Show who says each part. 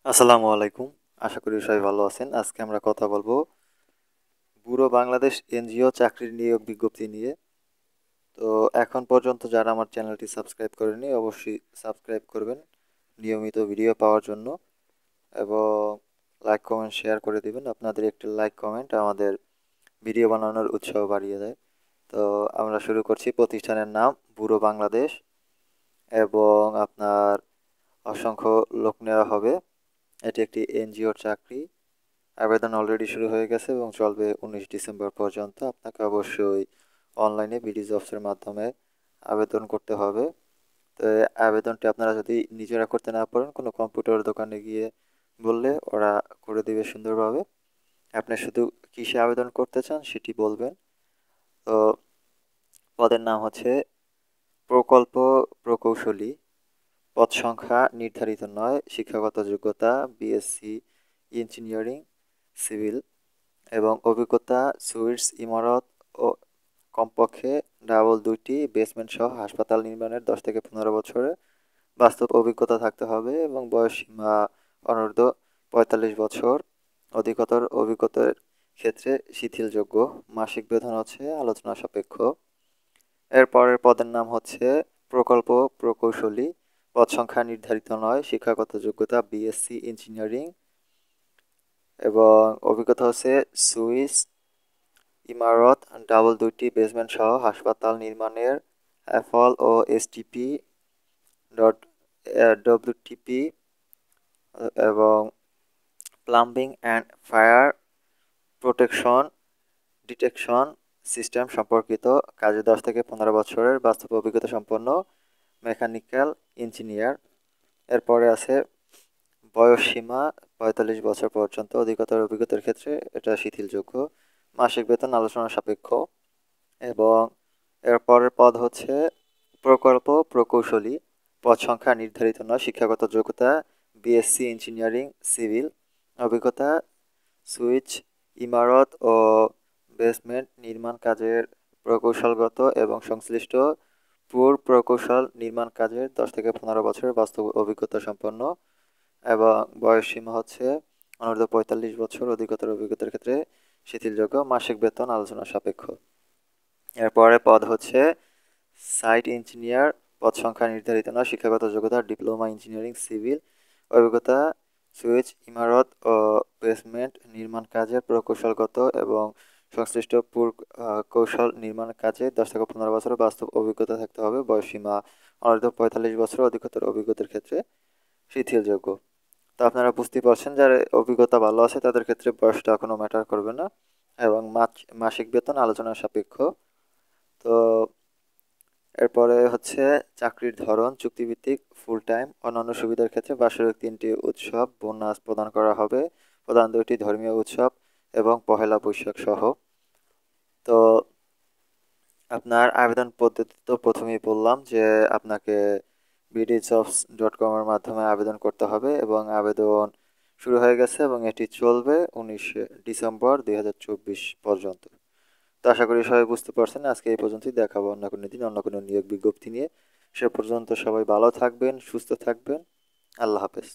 Speaker 1: আসসালামু আলাইকুম। আশা করি সবাই ভালো আছেন। আজকে আমরা কথা বলবো ব্যুরো বাংলাদেশ এনজিও চাকরির নিয়োগ বিজ্ঞপ্তি নিয়ে। তো এখন পর্যন্ত যারা আমার চ্যানেলটি সাবস্ক্রাইব করেনি অবশ্যই সাবস্ক্রাইব করবেন নিয়মিত ভিডিও পাওয়ার জন্য, এবং লাইক কমেন্ট শেয়ার করে দিবেন। আপনাদের একটি লাইক কমেন্ট আমাদের ভিডিও বানানোর উৎসাহ বাড়িয়ে দেয়। তো আমরা শুরু করছি। প্রতিষ্ঠানের নাম ব্যুরো বাংলাদেশ, এবং আপনার অসংখ্য লোক নেওয়া হবে। এটি একটি এনজিওর চাকরি। আবেদন অলরেডি শুরু হয়ে গেছে এবং চলবে 19 ডিসেম্বর পর্যন্ত। আপনাকে অবশ্যই অনলাইনে বিডি জবসের মাধ্যমে আবেদন করতে হবে। তো এই আবেদনটি আপনারা যদি নিজেরা করতে না পারেন, কোনো কম্পিউটার দোকানে গিয়ে বললে ওরা করে দিবে সুন্দরভাবে। আপনি শুধু কিসে আবেদন করতে চান সেটি বলবেন। তো পদের নাম হচ্ছে প্রকল্প প্রকৌশলী। পদ সংখ্যা নির্ধারিত নয়। শিক্ষাগত যোগ্যতা বিএসসি ইঞ্জিনিয়ারিং সিভিল, এবং অভিজ্ঞতা সুইটস ইমারত ও কমপক্ষে ডাবল 2টি বেসমেন্ট সহ হাসপাতাল নির্মাণের 10 থেকে 15 বছরের বাস্তব অভিজ্ঞতা থাকতে হবে, এবং বয়সসীমা অনূর্ধ্ব 45 বছর। অধিকতর অভিজ্ঞতার ক্ষেত্রে শিথিলযোগ্য। মাসিক বেতন হচ্ছে আলোচনা সাপেক্ষ। এর পরের পদের নাম হচ্ছে প্রকল্প প্রকৌশলী। পদ সংখ্যা নির্ধারিত নয়। শিক্ষাগত যোগ্যতা বিএসসি ইঞ্জিনিয়ারিং, এবং অভিজ্ঞতা হচ্ছে সুইস ইমারত ডাবল 2টি বেসমেন্ট সহ হাসপাতাল নির্মাণের এফল ও এসটিপি ডট ডব্লিউটিপি, এবং plumbing and fire protection detection system সম্পর্কিত কাজে 10 থেকে 15 বছরের বাস্তব অভিজ্ঞতা সম্পন্ন মেকানিক্যাল ইঞ্জিনিয়ার। এরপরে আছে বয়সসীমা 45 বছর পর্যন্ত। অধিকতর অভিজ্ঞতার ক্ষেত্রে এটা শিথিলযোগ্য। মাসিক বেতন আলোচনা সাপেক্ষ। এবং এর পরের পদ হচ্ছে প্রকল্প প্রকৌশলী। পদ সংখ্যা নির্ধারিত নয়। শিক্ষাগত যোগ্যতা বিএসসি ইঞ্জিনিয়ারিং সিভিল, অভিজ্ঞতা সুইচ ইমারত ও বেসমেন্ট নির্মাণ কাজের প্রকৌশলগত এবং সংশ্লিষ্ট পুর প্রকৌশল নির্মাণ কাজের 10 থেকে 15 বছরের বাস্তব অভিজ্ঞতা সম্পন্ন, এবং বয়সসীমা হচ্ছে অনূর্ধ্ব 45 বছর। অধিকতর অভিজ্ঞতার ক্ষেত্রে শিথিলযোগ্য। মাসিক বেতন আলোচনা সাপেক্ষ। এরপরে পদ হচ্ছে সাইট ইঞ্জিনিয়ার। পদ সংখ্যা নির্ধারিত নয়। শিক্ষাগত যোগ্যতা ডিপ্লোমা ইঞ্জিনিয়ারিং সিভিল, অভিজ্ঞতা সুইচ ইমারত ও বেসমেন্ট নির্মাণ কাজের প্রকৌশলগত এবং সংশ্লিষ্ট পুর কৌশল নির্মাণ কাজে 10 থেকে 15 বছরের বাস্তব অভিজ্ঞতা থাকতে হবে। বয়সসীমা অনূর্ধ্ব 45 বছর। অধিকতর অভিজ্ঞতার ক্ষেত্রে শিথিলযোগ্য। তো আপনারা বুঝতেই পারছেন, যার অভিজ্ঞতা ভালো আছে তাদের ক্ষেত্রে বয়সটা কোনো ম্যাটার করবে না, এবং মাসিক বেতন আলোচনা সাপেক্ষ। তো এরপরে হচ্ছে চাকরির ধরন চুক্তিভিত্তিক ফুল টাইম। অন্যান্য সুবিধার ক্ষেত্রে বার্ষিক 3টি উৎসব বোনাস প্রদান করা হবে, প্রধান 2টি ধর্মীয় উৎসব এবং পহেলা বৈশাখ সহ। তো আপনার আবেদন পদ্ধতি তো প্রথমেই বললাম যে আপনাকে bdjobs.com এর মাধ্যমে আবেদন করতে হবে, এবং আবেদন শুরু হয়ে গেছে এবং এটি চলবে 19 ডিসেম্বর 2024 পর্যন্ত। তো আশা করি সবাই বুঝতে পারছেন। আজকে এই পর্যন্তই। দেখাবো অন্য কোনো দিন অন্য কোনো নিয়োগ বিজ্ঞপ্তি নিয়ে। সে পর্যন্ত সবাই ভালো থাকবেন, সুস্থ থাকবেন। আল্লাহ হাফেজ।